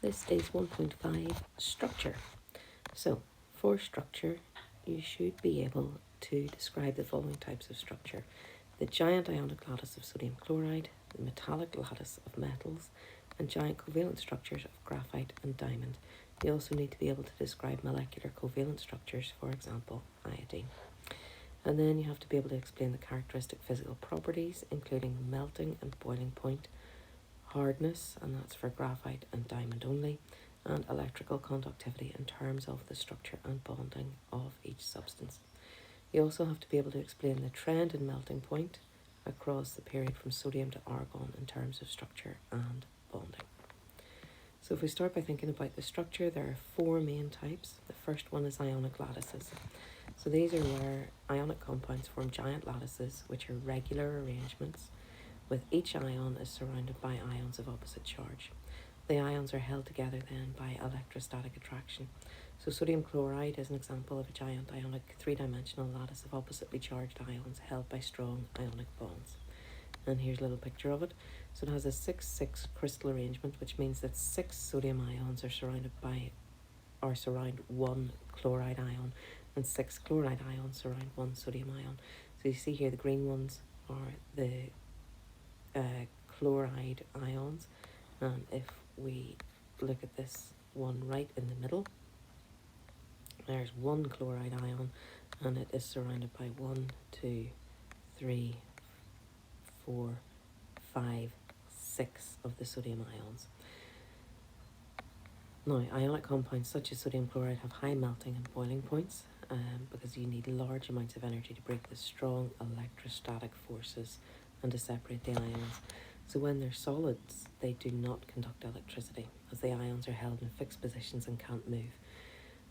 This is 1.5 structure. So for structure, you should be able to describe the following types of structure: the giant ionic lattice of sodium chloride, the metallic lattice of metals, and giant covalent structures of graphite and diamond. You also need to be able to describe molecular covalent structures, for example, iodine. And then you have to be able to explain the characteristic physical properties, including melting and boiling point, hardness, and that's for graphite and diamond only, and electrical conductivity in terms of the structure and bonding of each substance. You also have to be able to explain the trend in melting point across the period from sodium to argon in terms of structure and bonding. So if we start by thinking about the structure, there are four main types. The first one is ionic lattices. So these are where ionic compounds form giant lattices, which are regular arrangements, with each ion is surrounded by ions of opposite charge. The ions are held together then by electrostatic attraction. So sodium chloride is an example of a giant ionic three-dimensional lattice of oppositely charged ions held by strong ionic bonds. And here's a little picture of it. So it has a 6-6 crystal arrangement, which means that 6 sodium ions are surround one chloride ion, and 6 chloride ions surround one sodium ion. So you see here the green ones are the chloride ions, and if we look at this one right in the middle, there's one chloride ion, and it is surrounded by 1, 2, 3, 4, 5, 6 of the sodium ions. Now, ionic compounds such as sodium chloride have high melting and boiling points because you need large amounts of energy to break the strong electrostatic forces and to separate the ions. So when they're solids, they do not conduct electricity, as the ions are held in fixed positions and can't move.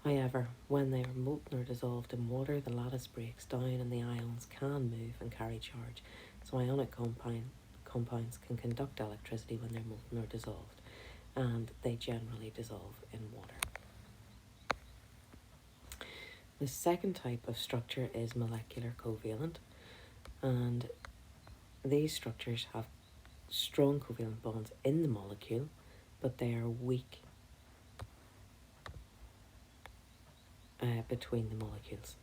However, when they are molten or dissolved in water, the lattice breaks down and the ions can move and carry charge. So ionic compounds can conduct electricity when they're molten or dissolved, and they generally dissolve in water. The second type of structure is molecular covalent, and these structures have strong covalent bonds in the molecule, but they are weak between the molecules.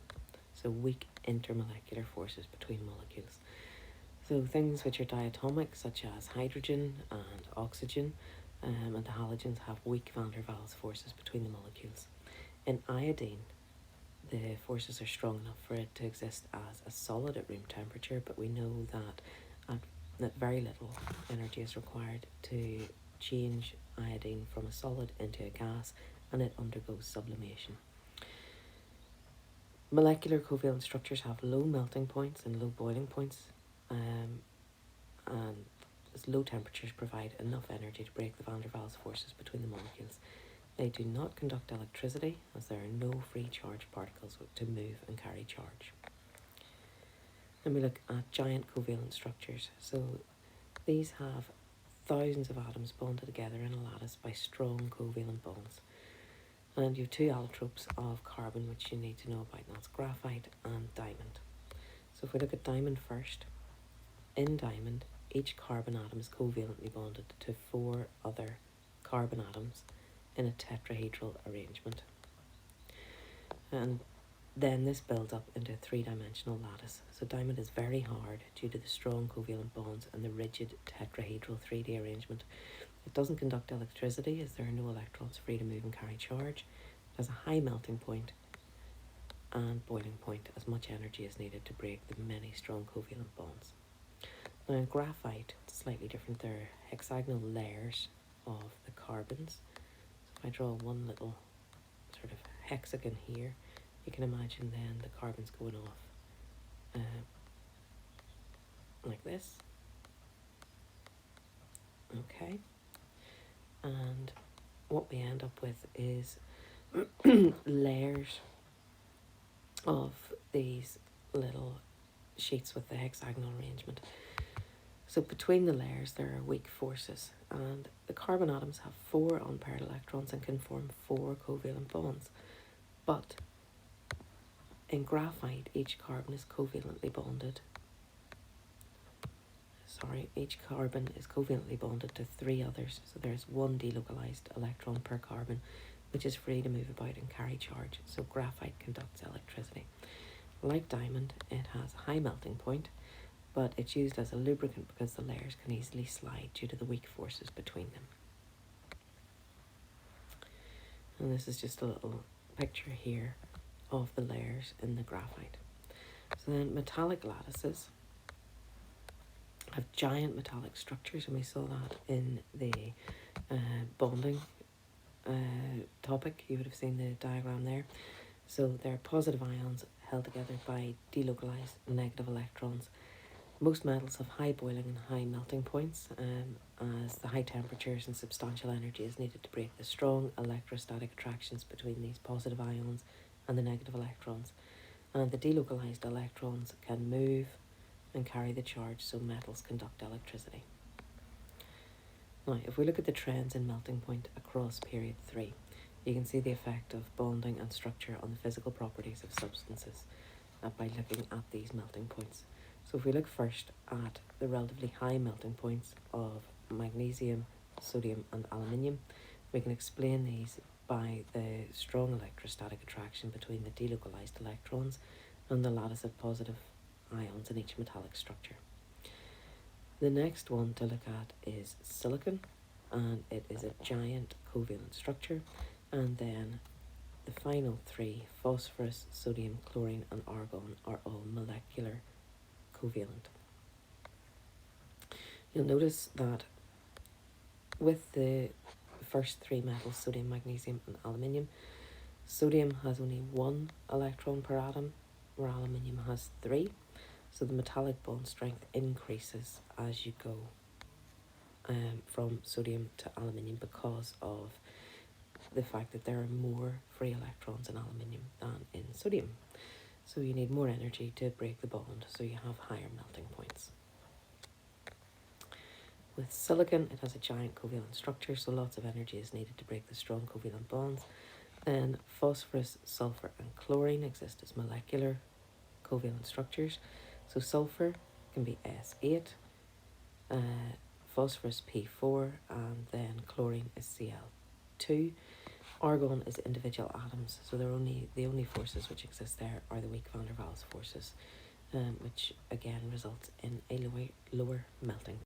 So weak intermolecular forces between molecules. So things which are diatomic, such as hydrogen and oxygen, and the halogens have weak van der Waals forces between the molecules. In iodine, the forces are strong enough for it to exist as a solid at room temperature, but we know that very little energy is required to change iodine from a solid into a gas, and it undergoes sublimation. Molecular covalent structures have low melting points and low boiling points, and as low temperatures provide enough energy to break the van der Waals forces between the molecules. They do not conduct electricity, as there are no free charge particles to move and carry charge. Then we look at giant covalent structures. So these have thousands of atoms bonded together in a lattice by strong covalent bonds. And you have 2 allotropes of carbon which you need to know about, and that's graphite and diamond. So if we look at diamond first, in diamond, each carbon atom is covalently bonded to 4 other carbon atoms in a tetrahedral arrangement. And then this builds up into a 3-dimensional lattice. So diamond is very hard due to the strong covalent bonds and the rigid tetrahedral 3D arrangement. It doesn't conduct electricity, as there are no electrons free to move and carry charge. It has a high melting point and boiling point, as much energy is needed to break the many strong covalent bonds. Now in graphite, it's slightly different. There are hexagonal layers of the carbons. So if I draw one little sort of hexagon here, you can imagine then the carbons going off like this. Okay. And what we end up with is layers of these little sheets with the hexagonal arrangement. So between the layers there are weak forces, and the carbon atoms have 4 unpaired electrons and can form 4 covalent bonds. But in graphite, each carbon is covalently bonded. each carbon is covalently bonded to 3 others, so there's 1 delocalized electron per carbon, which is free to move about and carry charge, so graphite conducts electricity. Like diamond, it has a high melting point, but it's used as a lubricant because the layers can easily slide due to the weak forces between them. And this is just a little picture here of the layers in the graphite. So then metallic lattices have giant metallic structures, and we saw that in the bonding topic. You would have seen the diagram there. So they're positive ions held together by delocalized negative electrons. Most metals have high boiling and high melting points, as the high temperatures and substantial energy is needed to break the strong electrostatic attractions between these positive ions and the negative electrons. And the delocalized electrons can move and carry the charge, so metals conduct electricity. Now, if we look at the trends in melting point across period 3, you can see the effect of bonding and structure on the physical properties of substances by looking at these melting points. So if we look first at the relatively high melting points of magnesium, sodium and aluminium, we can explain these by the strong electrostatic attraction between the delocalized electrons and the lattice of positive ions in each metallic structure. The next one to look at is silicon, and it is a giant covalent structure. And then the final 3, phosphorus, sodium, chlorine and argon, are all molecular covalent. You'll notice that with the first 3 metals, sodium, magnesium and aluminium, sodium has only 1 electron per atom, where aluminium has 3. So the metallic bond strength increases as you go from sodium to aluminium because of the fact that there are more free electrons in aluminium than in sodium. So you need more energy to break the bond, so you have higher melting points. With silicon, it has a giant covalent structure, so lots of energy is needed to break the strong covalent bonds. Then phosphorus, sulfur and chlorine exist as molecular covalent structures. So sulfur can be S8, phosphorus P4, and then chlorine is Cl2. Argon is individual atoms, so the only forces which exist there are the weak van der Waals forces, which again results in a lower melting